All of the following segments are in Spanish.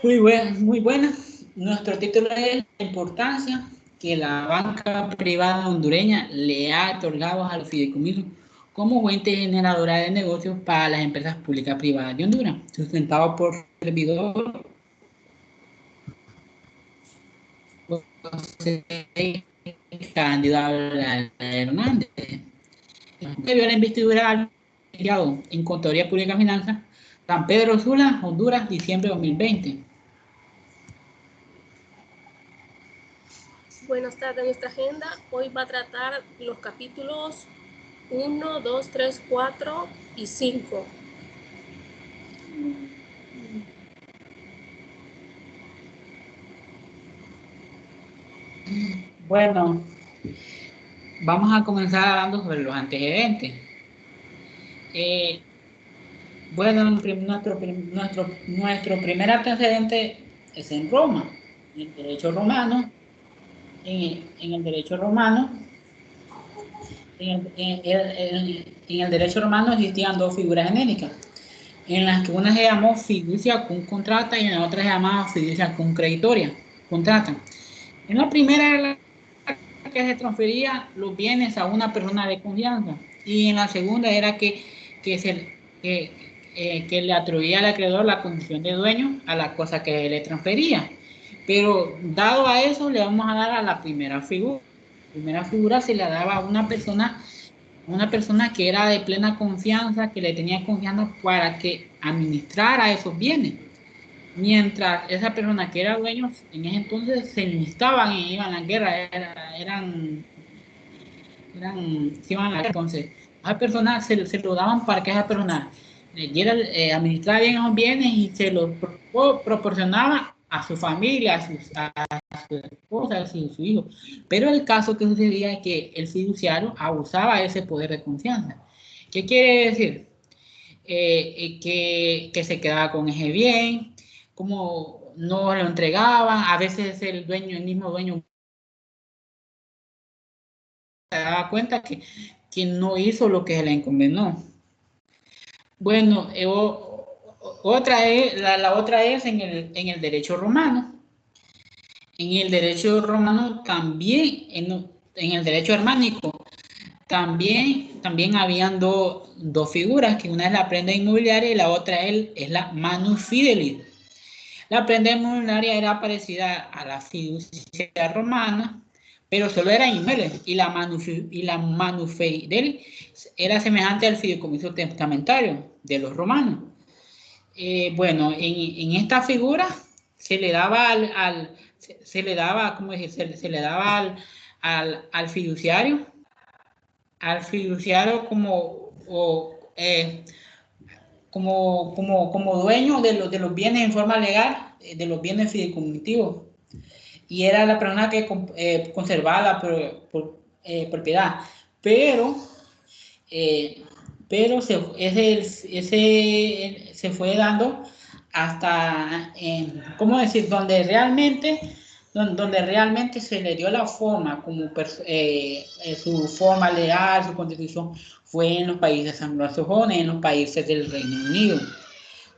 Muy buena. Nuestro título es la importancia que la banca privada hondureña le ha otorgado a los fideicomisos como fuente generadora de negocios para las empresas públicas privadas de Honduras, sustentado por servidor José Cándido Hernández. Debió la investidura en Contaduría Pública y Finanzas, San Pedro Sula, Honduras, diciembre de 2020. Buenas tardes, nuestra agenda hoy va a tratar los capítulos 1, 2, 3, 4 y 5. Bueno, vamos a comenzar hablando sobre los antecedentes. Bueno, nuestro primer antecedente es en Roma, en el derecho romano. En el derecho romano, en el derecho romano existían dos figuras genéricas, en las que una se llamó fiducia cum contrata y en la otra se llamaba fiducia cum creditoria, contrata. En la primera era la que se transfería los bienes a una persona de confianza y en la segunda era que le atribuía al acreedor la condición de dueño a la cosa que le transfería. Pero dado a eso le vamos a dar a la primera figura. La primera figura se le daba a una persona que era de plena confianza, que le tenía confianza para que administrara esos bienes. Mientras esa persona que era dueño, en ese entonces se enlistaban y iban a la guerra, se iban a la guerra. Entonces, a esa persona se lo daban para que esa persona le diera, administrara bien esos bienes y se los proporcionaba a su familia, a su esposa, a su hijo. Pero el caso que sucedía es que el fiduciario abusaba de ese poder de confianza. ¿Qué quiere decir? Que se quedaba con ese bien, como no lo entregaban, a veces el mismo dueño se daba cuenta que no hizo lo que se le encomendó. Bueno, la otra es en el derecho romano. En el derecho romano también, en el derecho germánico, también habían dos figuras, que una es la prenda inmobiliaria y la otra es la manus fidelis. La prenda inmobiliaria era parecida a la fiducia romana, pero solo era inmueble, y la manus fidelis era semejante al fideicomiso testamentario de los romanos. Bueno, en esta figura se le daba se le daba, ¿cómo decir? Se le daba al fiduciario como dueño de los bienes en forma legal, de los bienes fideicomitivos. Y era la persona que conservaba la propiedad. Pero, eh, pero ese se fue dando hasta, ¿cómo decir? Donde realmente se le dio la forma, su forma legal, su constitución, fue en los países anglosajones, en los países del Reino Unido.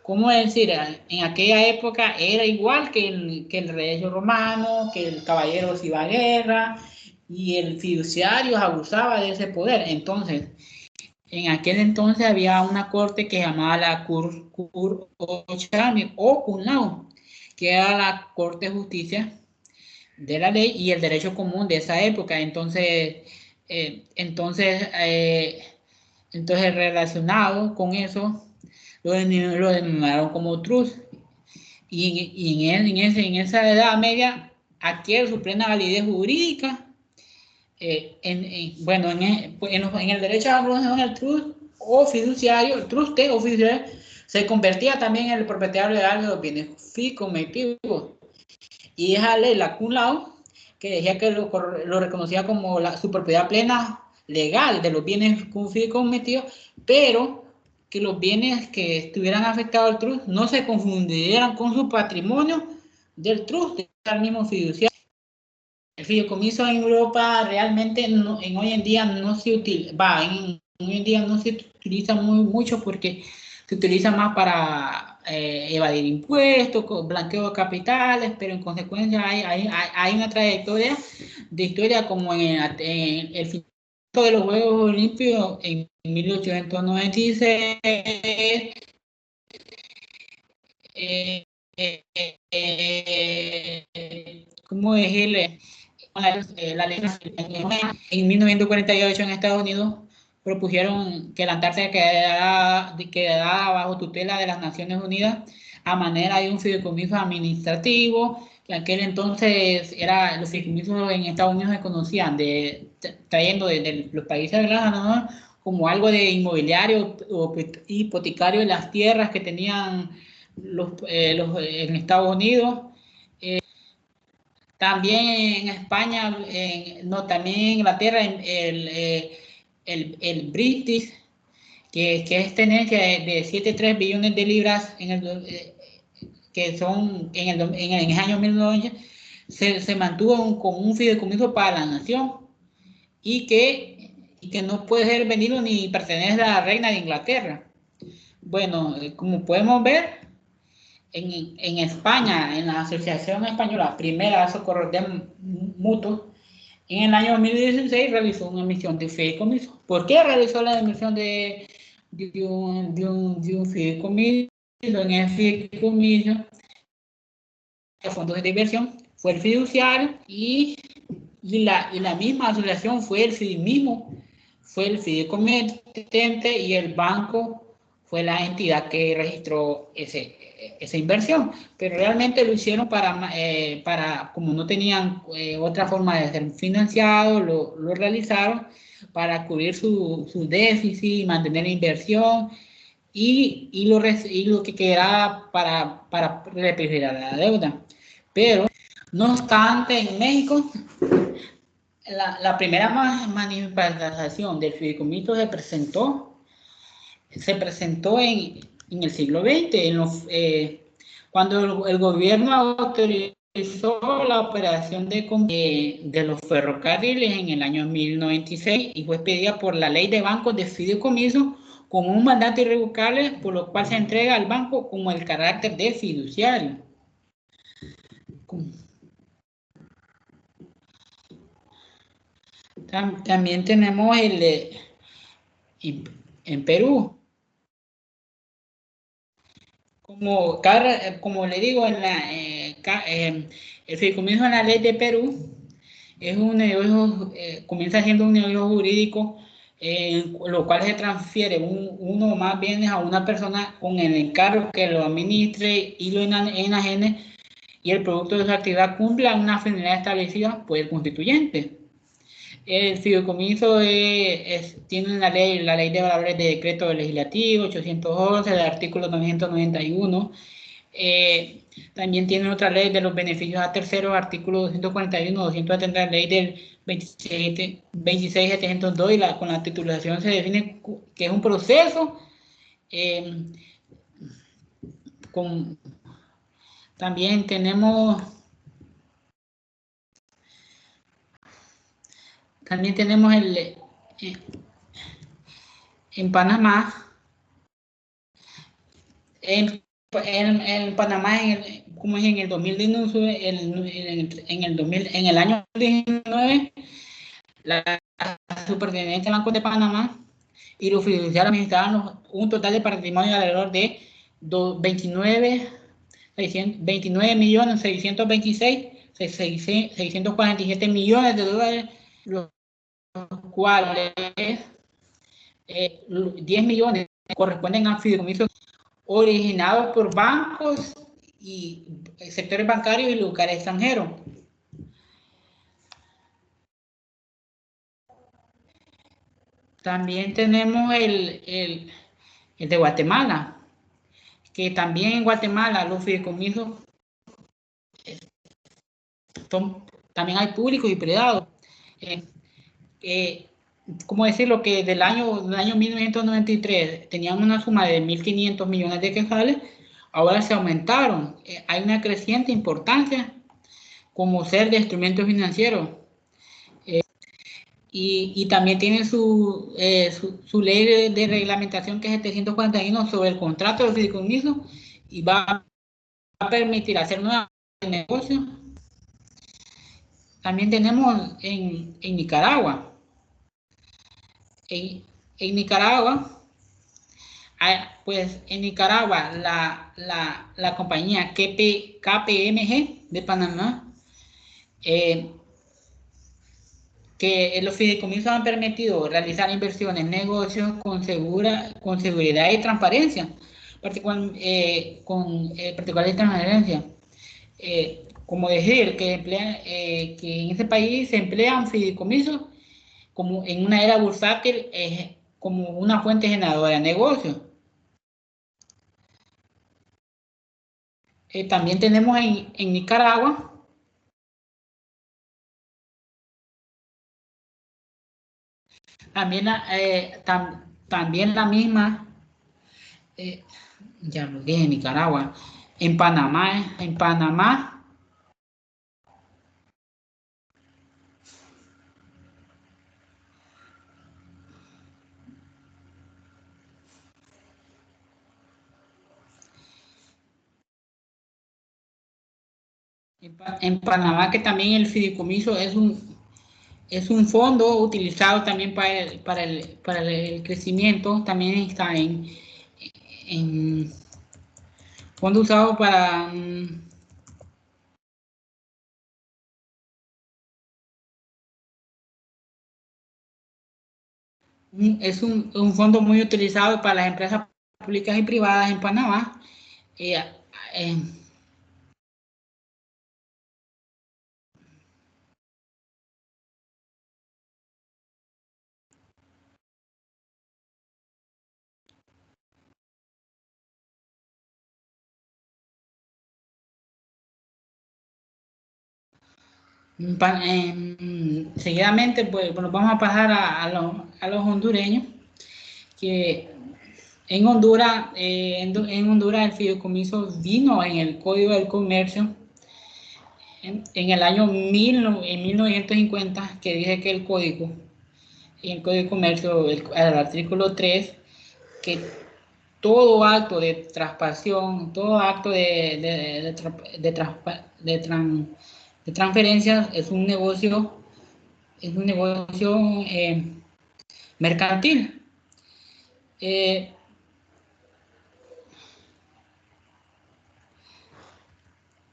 ¿Cómo decir? En aquella época era igual que el rey romano, que el caballero se iba a guerra y el fiduciario abusaba de ese poder. Entonces, en aquel entonces había una corte que llamaba la Cur Ochami o Cunlao, que era la Corte de Justicia de la Ley y el Derecho Común de esa época. Entonces relacionado con eso, lo denominaron como trust. En esa edad media adquiere su plena validez jurídica. Bueno, en el derecho a el trust o fiduciario, el truste o fiduciario, se convertía también en el propietario legal de los bienes fideicomitivos. Y esa ley, la cum laude, que decía que lo reconocía como su propiedad plena legal de los bienes fideicomitivos, pero que los bienes que estuvieran afectados al trust no se confundieran con su patrimonio del trust, del mismo fiduciario. El fideicomiso en Europa realmente hoy en día no se utiliza, hoy en día no se utiliza mucho porque se utiliza más para evadir impuestos, blanqueo de capitales, pero en consecuencia hay una trayectoria de historia como en el fin de los Juegos Olímpicos en 1896, ¿cómo es la ley en 1948 en Estados Unidos propusieron que la Antártida quedara bajo tutela de las Naciones Unidas a manera de un fideicomiso administrativo, que en aquel entonces los fideicomisos en Estados Unidos se conocían trayendo de los países ¿no? como algo de inmobiliario o hipotecario de las tierras que tenían en Estados Unidos. También en España, también en Inglaterra, el British, que es tenencia de 7,3 billones de libras, que son en el año 1900, se mantuvo como un fideicomiso para la nación y que no puede ser vendido ni pertenece a la reina de Inglaterra. Bueno, como podemos ver, en España, en la Asociación Española Primera de Socorro Mutuos, en el año 2016 realizó una emisión de fideicomiso. ¿Por qué realizó la emisión de un fideicomiso? En el fideicomiso de fondos de inversión fue el fiduciario y la misma asociación fue el fideicomitente y el banco fue la entidad que registró esa inversión, pero realmente lo hicieron para como no tenían otra forma de ser financiados, lo realizaron para cubrir su déficit, mantener la inversión y lo que quedaba para refrigerar la deuda. Pero, no obstante, en México, la primera manifestación del fideicomiso se presentó en el siglo XX, cuando el gobierno autorizó la operación de los ferrocarriles en el año 1096 y fue expedida por la ley de bancos de fideicomiso con un mandato irrevocable, por lo cual se entrega al banco como el carácter de fiduciario. También tenemos en Perú. Como le digo, el fideicomiso en la ley de Perú es un negocio, comienza siendo un negocio jurídico, lo cual se transfiere uno o más bienes a una persona con el encargo que lo administre y lo enajene, y el producto de su actividad cumple una finalidad establecida por el constituyente. El fideicomiso tiene la ley de valores de decreto legislativo 811 del artículo 991. También tiene otra ley de los beneficios a terceros, artículo 241, 270, ley del 26702, y con la titulización se define que es un proceso también tenemos en Panamá, en Panamá, como es en el 2019, en el año 2019, la Superintendencia de Bancos de Panamá y los fiduciarios administraban un total de patrimonio alrededor de 29.626.647 millones de dólares, los cuales 10 millones corresponden a fideicomisos originados por bancos y sectores bancarios y locales extranjeros. También tenemos el de Guatemala, que también en Guatemala los fideicomisos también hay públicos y privados. ¿Cómo decirlo? Que del año 1993 tenían una suma de 1.500 millones de quetzales, ahora se aumentaron. Hay una creciente importancia como ser de instrumentos financieros. y también tiene su ley de reglamentación, que es el 741 sobre el contrato de fideicomiso, y va a permitir hacer nuevos negocios. También tenemos en Nicaragua. En Nicaragua, pues en Nicaragua la compañía KPMG de Panamá, que los fideicomisos han permitido realizar inversiones en negocios con seguridad y transparencia, particular y transparencia. Como decir que en ese país se emplean fideicomisos como en una era bursátil, como una fuente generadora de negocios. También tenemos en Nicaragua también la misma, ya lo dije, en Nicaragua, en Panamá, que también el fideicomiso es un fondo utilizado también para el crecimiento, también está en fondo usado para es un fondo muy utilizado para las empresas públicas y privadas en Panamá. Eh, eh, seguidamente, pues, bueno, vamos a pasar a los hondureños, que en Honduras, en Honduras el fideicomiso vino en el Código del Comercio en el año 1950, que dice que el Código de Comercio, el artículo 3, que todo acto de transpasión, todo acto de transferencias es un negocio mercantil.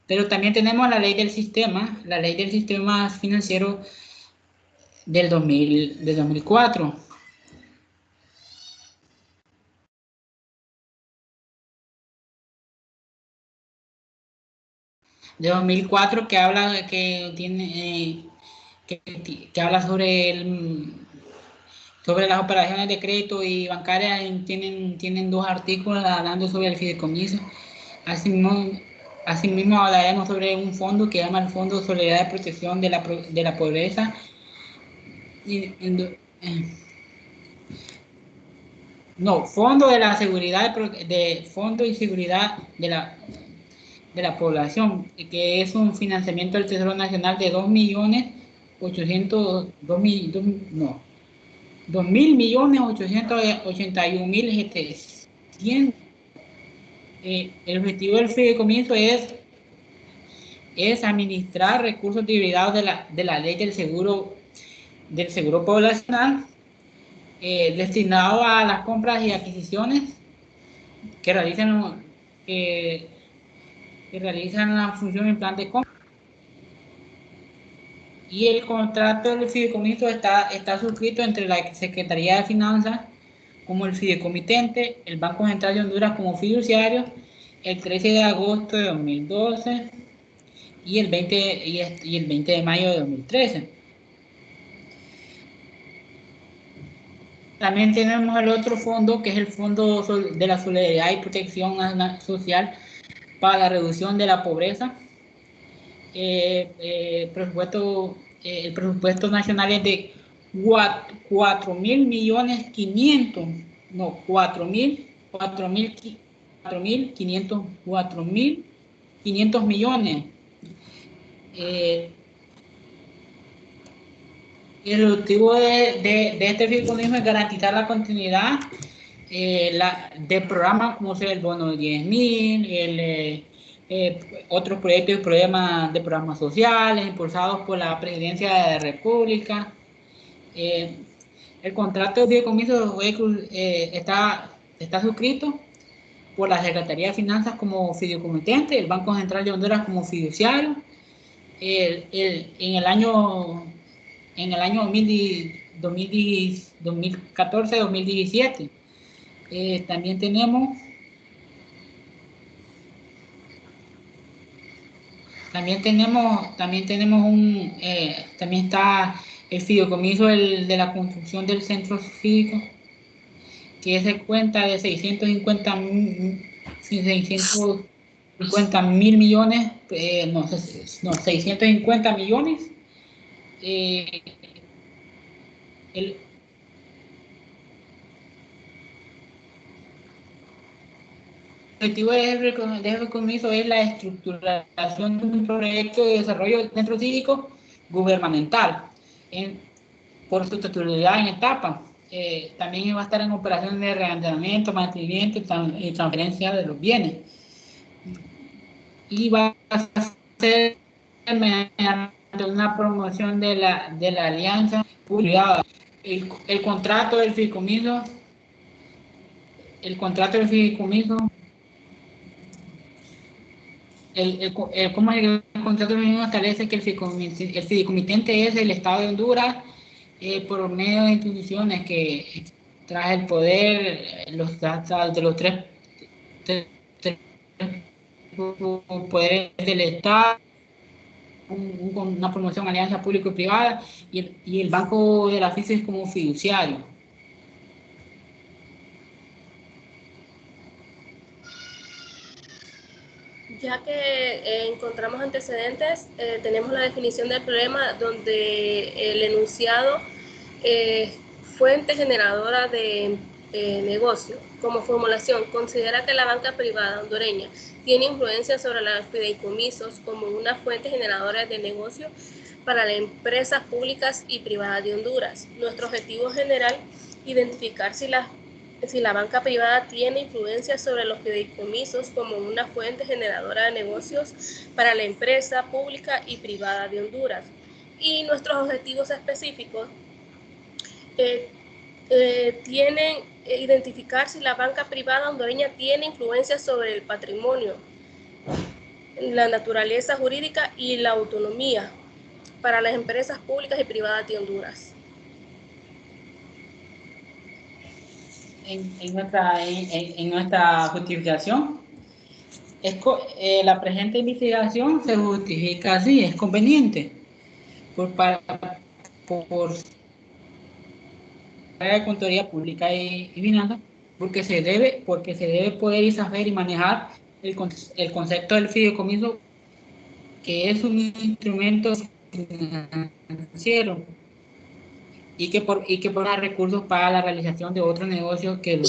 Pero también tenemos la ley del sistema financiero del 2004. De 2004, que habla que habla sobre las operaciones de crédito y bancarias. Tienen dos artículos hablando sobre el fideicomiso. Asimismo hablaremos sobre un fondo que llama el Fondo de Solidaridad de Protección de la Pobreza. No, Fondo de la Seguridad Fondo y Seguridad de la Población, que es un financiamiento del Tesoro Nacional de 2.881.700. El objetivo del fideicomiso es administrar recursos derivados de la ley del seguro poblacional, destinado a las compras y adquisiciones que realizan la función en plan de compra. Y el contrato del fideicomiso está suscrito entre la Secretaría de Finanzas como el fideicomitente, el Banco Central de Honduras como fiduciario, el 13 de agosto de 2012 y el 20 de mayo de 2013. También tenemos el otro fondo, que es el Fondo de la Solidaridad y Protección Social para la Reducción de la Pobreza. El presupuesto nacional es de 4.500 millones. El objetivo de este fideicomiso es garantizar la continuidad de programas como sea el bono de 10.000, otros proyectos y programas sociales impulsados por la Presidencia de la República. El contrato de fideicomiso está suscrito por la Secretaría de Finanzas como fideicomitente, el Banco Central de Honduras como fiduciario. En el año 2014-2017 también está el fideicomiso de la construcción del centro cívico, que se cuenta de 650 mil millones, 650 millones. El objetivo de ese fideicomiso es la estructuración de un proyecto de desarrollo del centro cívico gubernamental por su titularidad en etapa. También va a estar en operaciones de rearrendamiento, mantenimiento y transferencia de los bienes. Y va a ser mediante una promoción de la alianza pública. El contrato del fideicomiso ¿cómo es el contrato mismo? Establece que el fideicomitente es el Estado de Honduras por medio de instituciones que trae el poder de los tres poderes del Estado, una promoción, alianza público y privada, y el Banco de la FICE es como fiduciario. Ya que encontramos antecedentes, tenemos la definición del problema donde el enunciado fuente generadora de negocio. Como formulación, considera que la banca privada hondureña tiene influencia sobre los fideicomisos como una fuente generadora de negocio para las empresas públicas y privadas de Honduras. Nuestro objetivo general, identificar si la banca privada tiene influencia sobre los fideicomisos como una fuente generadora de negocios para la empresa pública y privada de Honduras. Y nuestros objetivos específicos tienen identificar si la banca privada hondureña tiene influencia sobre el patrimonio, la naturaleza jurídica y la autonomía para las empresas públicas y privadas de Honduras. En nuestra justificación, la presente investigación se justifica así: es conveniente por la Contaduría Pública y Finanzas, porque se debe poder saber y manejar el concepto del fideicomiso, que es un instrumento financiero y que pone recursos para la realización de otros negocios que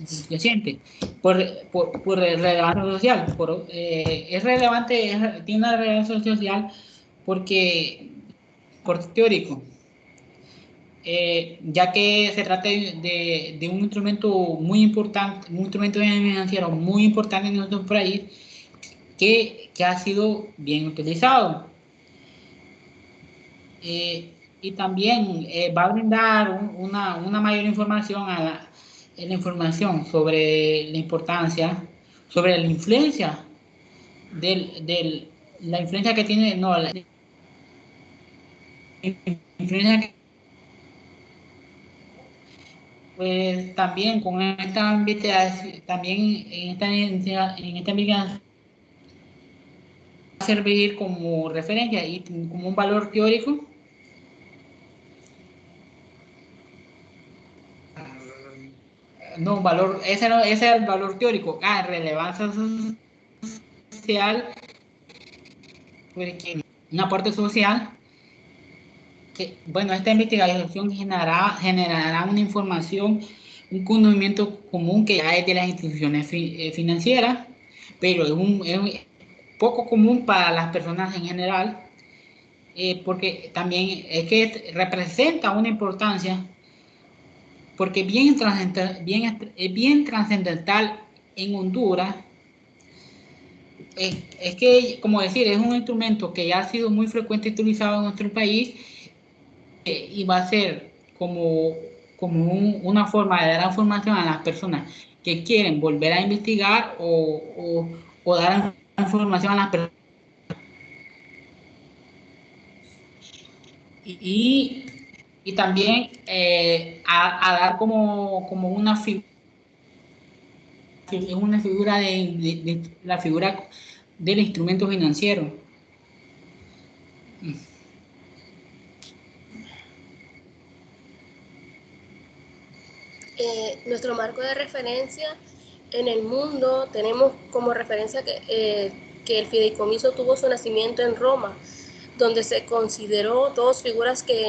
subyacente por relevancia social. Es relevante, tiene una relevancia social porque, por teórico, ya que se trata de un instrumento muy importante, un instrumento financiero muy importante en nuestro país, que ha sido bien utilizado. Y también va a brindar una mayor información la información sobre la importancia, sobre la influencia la influencia que tiene, no, la influencia que, pues también con esta investigación, también en esta investigación va a servir como referencia y como un valor teórico no, valor, ese es el valor teórico. Relevancia social, porque un aporte social, que, bueno, esta investigación generará una información, un conocimiento común que ya es de las instituciones financieras, pero es poco común para las personas en general, porque también es que representa una importancia, porque es bien trascendental en Honduras. Es que, como decir, es un instrumento que ya ha sido muy frecuente utilizado en nuestro país, y va a ser una forma de dar información a las personas que quieren volver a investigar o dar información a las personas. Y, y también a dar como una figura de la figura del instrumento financiero. Nuestro marco de referencia en el mundo, tenemos como referencia que el fideicomiso tuvo su nacimiento en Roma, donde se consideró dos figuras que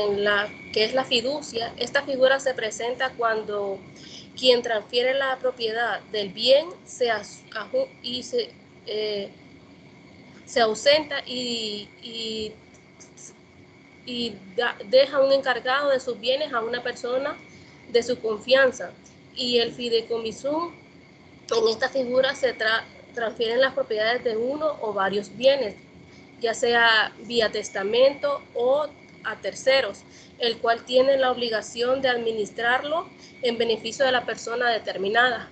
es la fiducia. Esta figura se presenta cuando quien transfiere la propiedad del bien se ausenta y deja un encargado de sus bienes a una persona de su confianza. Y el fideicomiso, en esta figura se transfieren las propiedades de uno o varios bienes, ya sea vía testamento o a terceros, el cual tiene la obligación de administrarlo en beneficio de la persona determinada.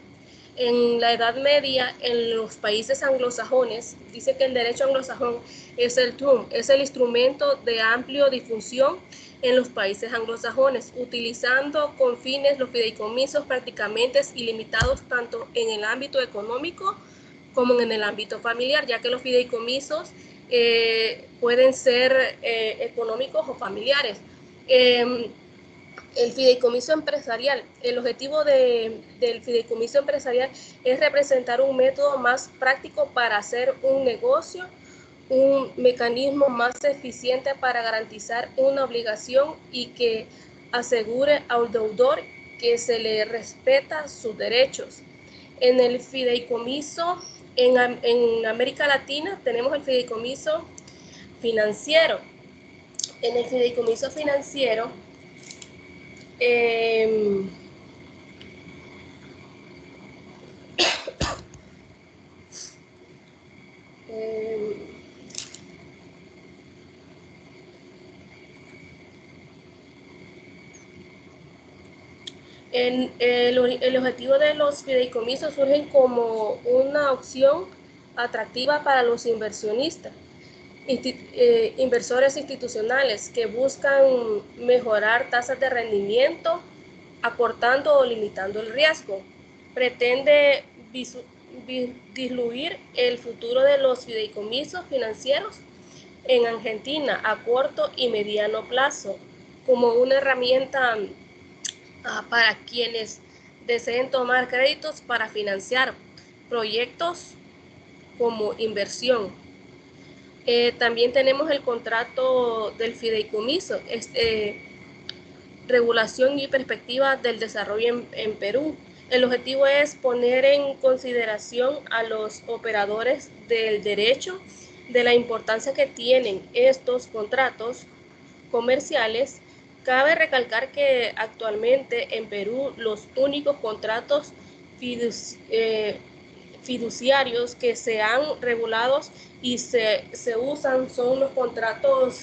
En la Edad Media, en los países anglosajones, dice que el derecho anglosajón es el TUM, es el instrumento de amplia difusión en los países anglosajones, utilizando con fines los fideicomisos prácticamente ilimitados tanto en el ámbito económico como en el ámbito familiar, ya que los fideicomisos pueden ser económicos o familiares. El fideicomiso empresarial, el objetivo del fideicomiso empresarial es representar un método más práctico para hacer un negocio, un mecanismo más eficiente para garantizar una obligación y que asegure al deudor que se le respeta sus derechos. En el fideicomiso, en América Latina, tenemos el fideicomiso financiero. En el fideicomiso financiero, el objetivo de los fideicomisos surge como una opción atractiva para los inversionistas, inversores institucionales que buscan mejorar tasas de rendimiento, acortando o limitando el riesgo. Pretende diluir el futuro de los fideicomisos financieros en Argentina a corto y mediano plazo como una herramienta para quienes deseen tomar créditos para financiar proyectos como inversión. También tenemos el contrato del fideicomiso, regulación y perspectiva del desarrollo en Perú. El objetivo es poner en consideración a los operadores del derecho de la importancia que tienen estos contratos comerciales. Cabe recalcar que actualmente en Perú los únicos contratos fiduciarios que se han regulado y se usan son los contratos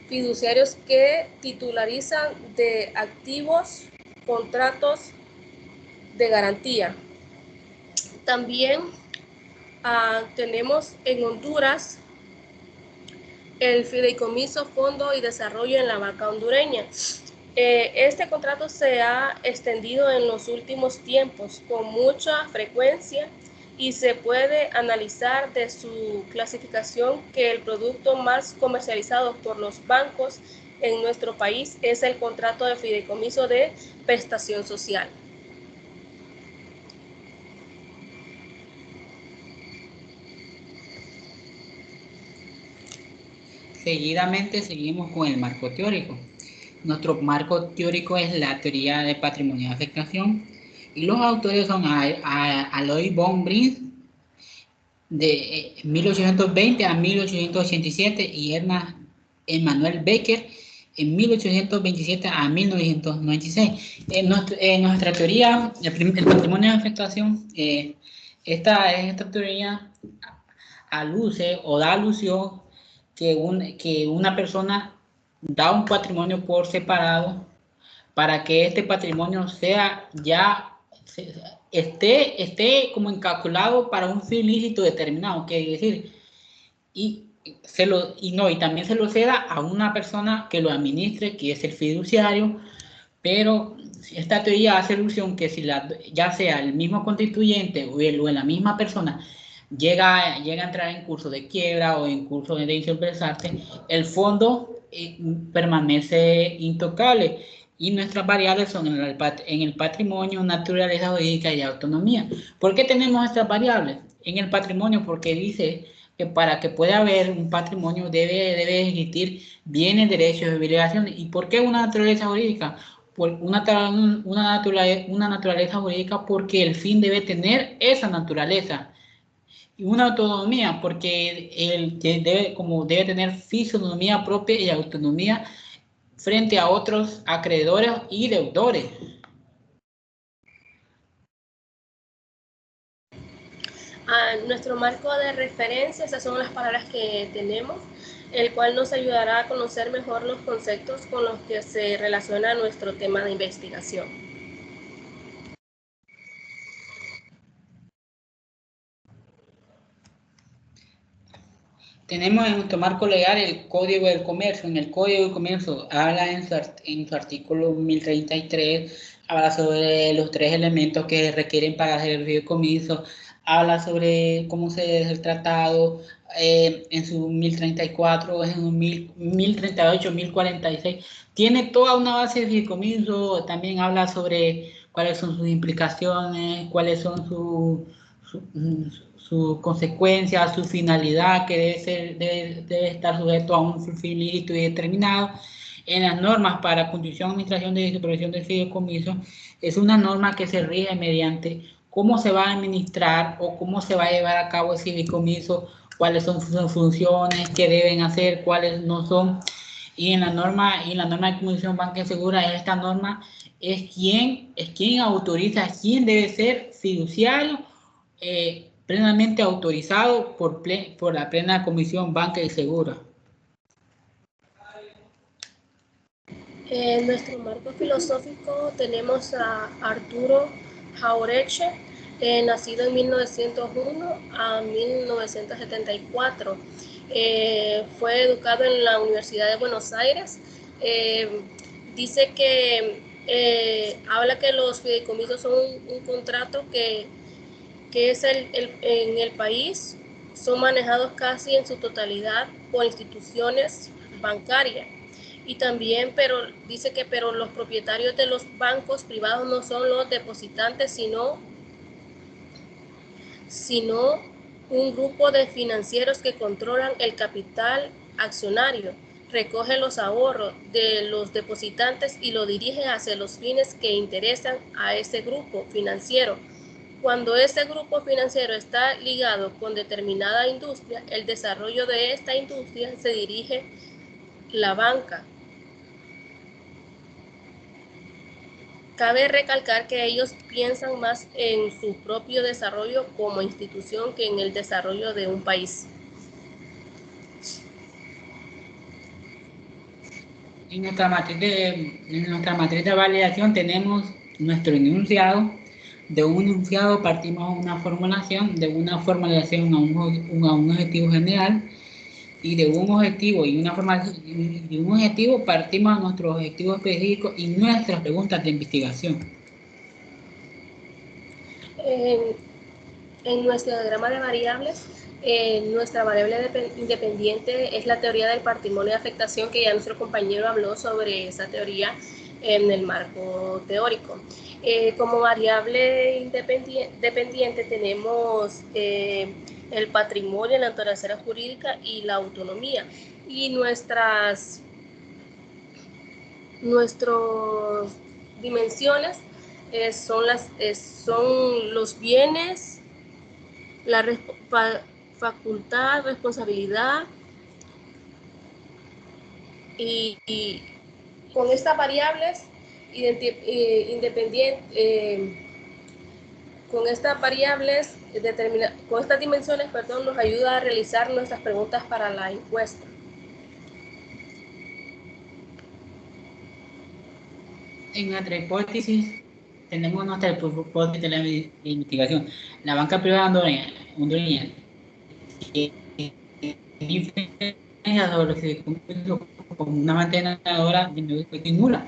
fiduciarios que titularizan de activos contratos de garantía. También tenemos en Honduras el Fideicomiso Fondo y Desarrollo en la Banca Hondureña. Este contrato se ha extendido en los últimos tiempos con mucha frecuencia y se puede analizar de su clasificación que el producto más comercializado por los bancos en nuestro país es el contrato de fideicomiso de prestación social. Seguidamente seguimos con el marco teórico. Nuestro marco teórico es la teoría de patrimonio de afectación y los autores son Alois von Brins de 1820 a 1887 y Emmanuel Becker en 1827 a 1996. En nuestra teoría, el patrimonio de afectación, esta teoría aluce o da alusión que una persona da un patrimonio por separado para que este patrimonio sea ya esté como encapsulado para un fin ilícito determinado, que es decir, y también se lo ceda a una persona que lo administre, que es el fiduciario, pero esta teoría hace alusión que si ya sea el mismo constituyente o la misma persona llega a entrar en curso de quiebra o en curso de insolvenzarse, el fondo permanece intocable y nuestras variables son en el patrimonio, naturaleza jurídica y autonomía. ¿Por qué tenemos estas variables? En el patrimonio, porque dice que para que pueda haber un patrimonio debe existir bienes, derechos y obligaciones. ¿Y por qué una naturaleza jurídica? Por una naturaleza jurídica porque el fin debe tener esa naturaleza. Y una autonomía porque debe tener fisonomía propia y autonomía frente a otros acreedores y deudores. Nuestro marco de referencia, esas son las palabras que tenemos, el cual nos ayudará a conocer mejor los conceptos con los que se relaciona nuestro tema de investigación. Tenemos en nuestro marco legal el Código del Comercio. En el Código del Comercio habla en su artículo 1033, habla sobre los 3 elementos que requieren para hacer el fideicomiso, habla sobre cómo se debe el tratado, en su 1034, en su 1038, 1046. Tiene toda una base de fideicomiso, también habla sobre cuáles son sus implicaciones, cuáles son su consecuencia, su finalidad, que debe estar sujeto a un fin ilícito y determinado. En las normas para constitución, administración y supervisión del fideicomiso, es una norma que se rige mediante cómo se va a administrar o cómo se va a llevar a cabo el fideicomiso, cuáles son sus funciones, qué deben hacer, cuáles no son. Y en la norma de Comisión Banca y Segura, esta norma es quien autoriza, quién debe ser fiduciario, plenamente autorizado por la plena Comisión Banca y Segura. En nuestro marco filosófico tenemos a Arturo Jauretche, nacido en 1901 a 1974. Fue educado en la Universidad de Buenos Aires. Dice que habla que los fideicomisos son un contrato que es en el país, son manejados casi en su totalidad por instituciones bancarias. Y también, dice que los propietarios de los bancos privados no son los depositantes, sino un grupo de financieros que controlan el capital accionario, recoge los ahorros de los depositantes y lo dirige hacia los fines que interesan a ese grupo financiero. Cuando ese grupo financiero está ligado con determinada industria, el desarrollo de esta industria se dirige la banca. Cabe recalcar que ellos piensan más en su propio desarrollo como institución que en el desarrollo de un país. En nuestra matriz de validación tenemos nuestro enunciado. De un enunciado partimos a una formulación, de una formulación a un objetivo general, y de un objetivo partimos a nuestro objetivo específico y nuestras preguntas de investigación. En nuestro diagrama de variables, nuestra variable independiente es la teoría del patrimonio de afectación, que ya nuestro compañero habló sobre esa teoría en el marco teórico. Como variable dependiente tenemos el patrimonio, la naturaleza jurídica y la autonomía. Y nuestras dimensiones son los bienes, la facultad, responsabilidad y con estas variables con estas variables, con estas dimensiones, perdón, nos ayuda a realizar nuestras preguntas para la encuesta. En nuestra hipótesis, tenemos nuestra hipótesis de la investigación. La banca privada hondureña sobre los fideicomisos como una mantenedora de negocios nula.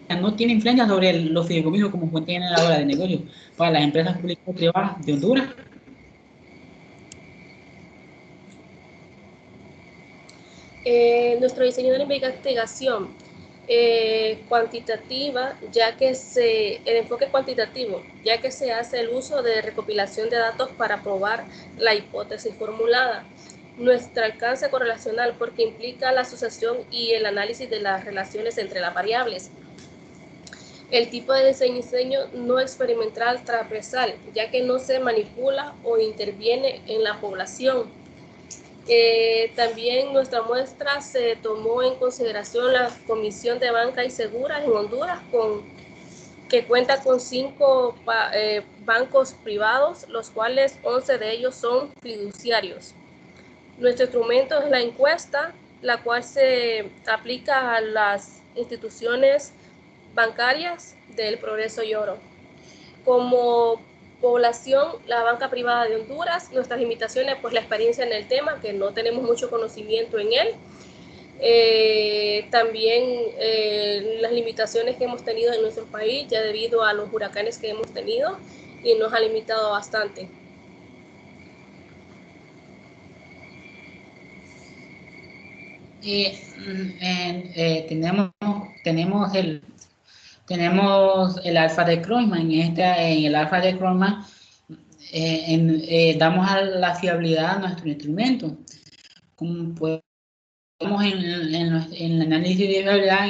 No tiene influencia sobre los fideicomisos como fuente generadora de negocios para las empresas públicas y privadas de Honduras. Nuestro diseño de la investigación cuantitativa, el enfoque cuantitativo, ya que se hace el uso de recopilación de datos para probar la hipótesis formulada. Nuestro alcance correlacional, porque implica la asociación y el análisis de las relaciones entre las variables. El tipo de diseño no experimental transversal, ya que no se manipula o interviene en la población. También nuestra muestra se tomó en consideración la Comisión de Banca y Seguras en Honduras, que cuenta con 5 bancos privados, los cuales 11 de ellos son fiduciarios. Nuestro instrumento es la encuesta, la cual se aplica a las instituciones bancarias del Progreso y Oro. Como población, la banca privada de Honduras, nuestras limitaciones, pues la experiencia en el tema, que no tenemos mucho conocimiento en él. También las limitaciones que hemos tenido en nuestro país, ya debido a los huracanes que hemos tenido, y nos ha limitado bastante. Tenemos el alfa de Kreutzmann. En el alfa de Kreutzmann damos a la fiabilidad a nuestro instrumento. Como podemos en el análisis de fiabilidad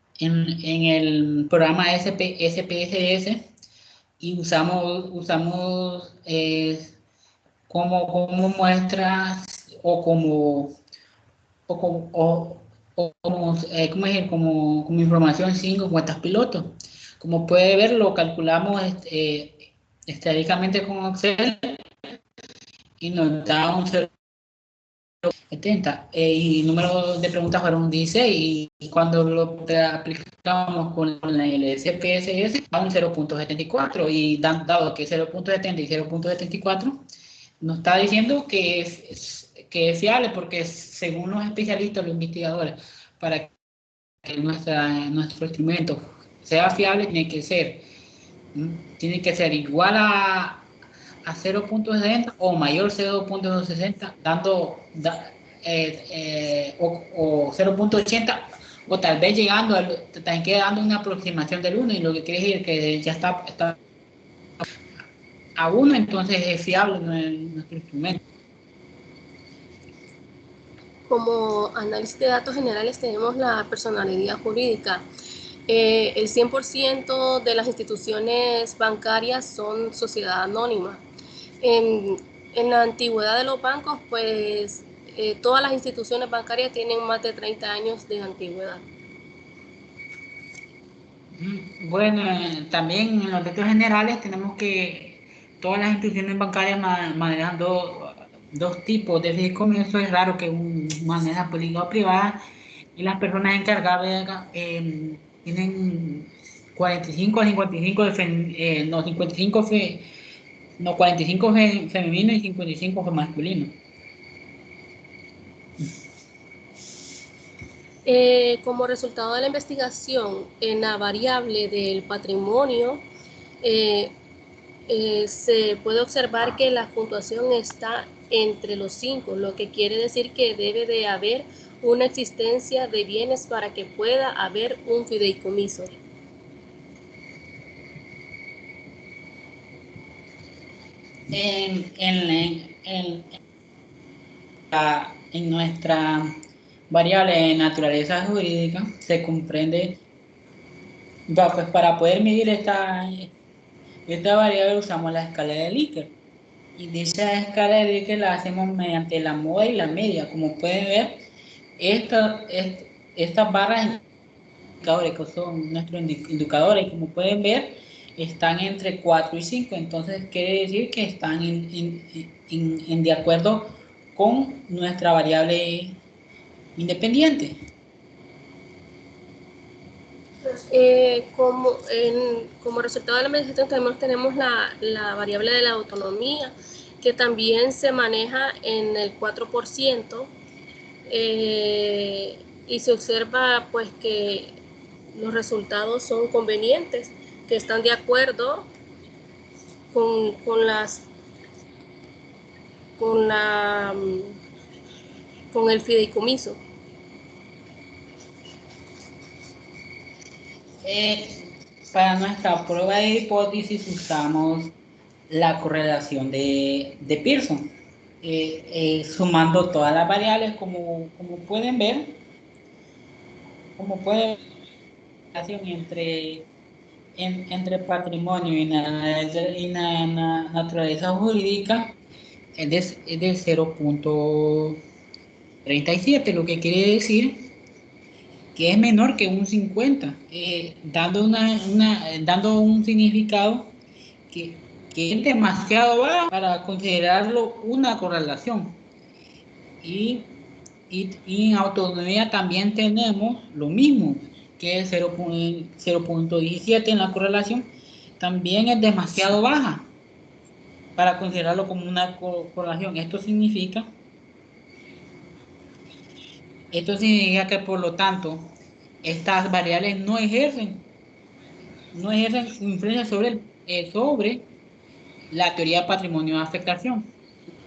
en el programa SPSS, y usamos como muestras como información 5 cuentas pilotos. Como puede ver, lo calculamos estadísticamente con Excel y nos da un 0.70 y el número de preguntas fueron 16, y cuando lo aplicamos con el SPSS da un 0.74, y dado que 0.70 y 0.74 nos está diciendo que es fiable, porque según los especialistas, los investigadores, para que nuestro instrumento sea fiable tiene que ser igual a 0.60 o mayor 0.60, o 0.80, o tal vez llegando también queda dando una aproximación del 1, y lo que quiere decir que ya está a 1, entonces es fiable nuestro instrumento. Como análisis de datos generales tenemos la personalidad jurídica. El 100% de las instituciones bancarias son sociedad anónima. En la antigüedad de los bancos, pues todas las instituciones bancarias tienen más de 30 años de antigüedad. Bueno, también en los datos generales tenemos que todas las instituciones bancarias manejan dos tipos de fideicomiso. Es raro que maneja pública o privada, y las personas encargadas tienen 45 a 55 45 femenino y 55 masculino. Como resultado de la investigación en la variable del patrimonio, se puede observar que la puntuación está entre los 5, lo que quiere decir que debe de haber una existencia de bienes para que pueda haber un fideicomiso. En nuestra variable de naturaleza jurídica se comprende, pues para poder medir esta variable usamos la escala de Likert, Y dicha escala de Likert la hacemos mediante la moda y la media. Como pueden ver, estas barras indicadores, que son nuestros indicadores, como pueden ver, están entre 4 y 5. Entonces quiere decir que están de acuerdo con nuestra variable independiente. Como resultado de la medición tenemos la variable de la autonomía, que también se maneja en el 4%, y se observa pues que los resultados son convenientes, que están de acuerdo con el fideicomiso. Para nuestra prueba de hipótesis usamos la correlación de Pearson, sumando todas las variables, como pueden ver, entre patrimonio y la naturaleza jurídica es de 0.37, lo que quiere decir que es menor que un 50, dando un significado que es demasiado bajo para considerarlo una correlación. Y en autonomía también tenemos lo mismo, que es 0.17 en la correlación, también es demasiado baja para considerarlo como una correlación. Esto significa que, por lo tanto, estas variables no ejercen influencia sobre la teoría de patrimonio de afectación.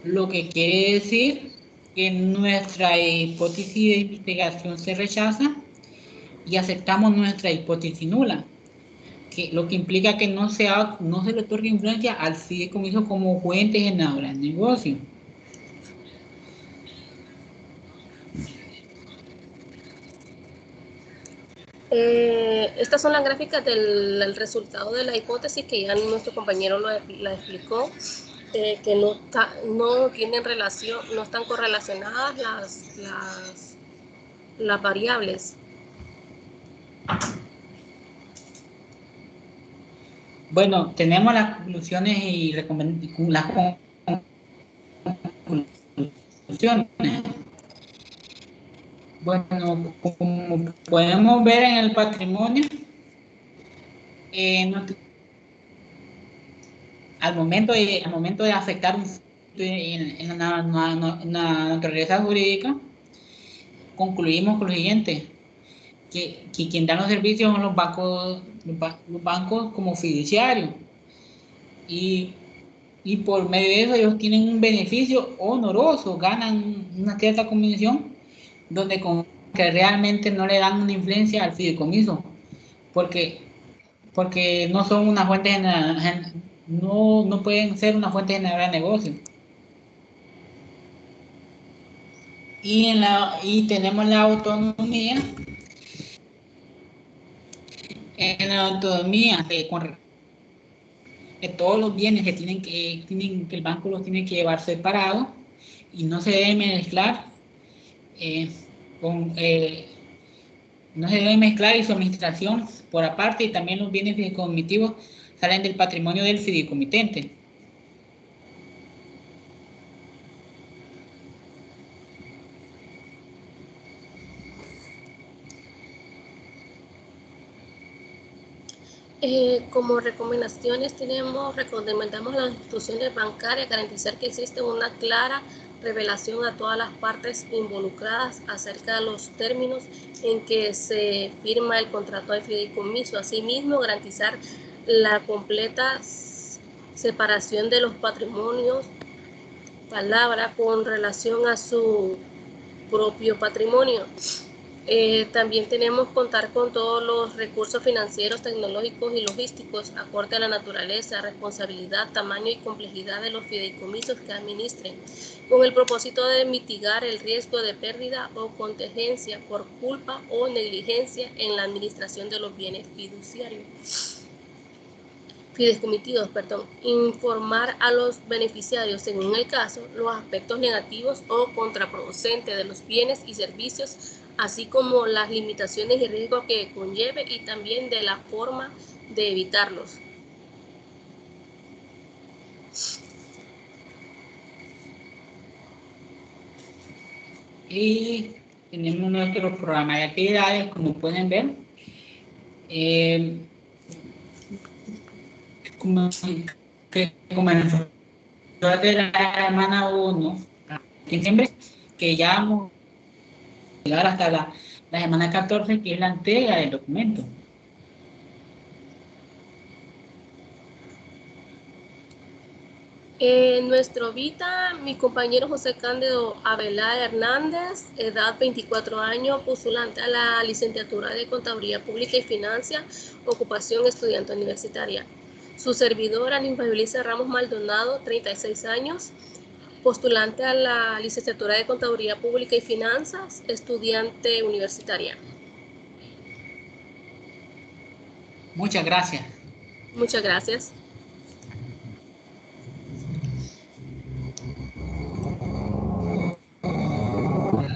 Lo que quiere decir que nuestra hipótesis de investigación se rechaza y aceptamos nuestra hipótesis nula, lo que implica que no se le otorga influencia al fideicomiso como fuente generadora del negocio. Estas son las gráficas del resultado de la hipótesis, que ya nuestro compañero la explicó, que no tienen relación, no están correlacionadas las variables. Bueno, tenemos las conclusiones y las conclusiones. Bueno, como podemos ver en el patrimonio, al momento de afectar en la naturaleza jurídica, concluimos con lo siguiente, que quien da los servicios son los bancos como fiduciarios, y por medio de eso ellos tienen un beneficio honoroso, ganan una cierta comisión, donde que realmente no le dan una influencia al fideicomiso, porque no son una fuente no pueden ser una fuente generadora de negocio. Y tenemos la autonomía. En la autonomía, que todos los bienes que el banco los tiene que llevar separados y no se debe mezclar no se debe mezclar, y su administración por aparte, y también los bienes fideicomitivos salen del patrimonio del fideicomitente. Como recomendaciones recomendamos a las instituciones bancarias garantizar que existe una clara revelación a todas las partes involucradas acerca de los términos en que se firma el contrato de fideicomiso. Asimismo, garantizar la completa separación de los patrimonios, palabra, con relación a su propio patrimonio. También tenemos que contar con todos los recursos financieros, tecnológicos y logísticos acorde a la naturaleza, responsabilidad, tamaño y complejidad de los fideicomisos que administren, con el propósito de mitigar el riesgo de pérdida o contingencia por culpa o negligencia en la administración de los bienes fiduciarios. fideicomisarios, informar a los beneficiarios, según el caso, los aspectos negativos o contraproducentes de los bienes y servicios, así como las limitaciones y riesgos que conlleve y también de la forma de evitarlos. Y tenemos nuestro programa de actividades, como pueden ver. Como en de la semana 1 en diciembre, que ya vamos a llegar hasta la semana 14, que es la entrega del documento. En nuestro VITA, mi compañero José Cándido Abelá Hernández, edad 24 años, postulante a la licenciatura de Contaduría Pública y Finanzas, ocupación estudiante universitaria. Su servidora, Ninfa Yulisa Ramos Maldonado, 36 años, postulante a la licenciatura de Contaduría Pública y Finanzas, estudiante universitaria. Muchas gracias. Muchas gracias.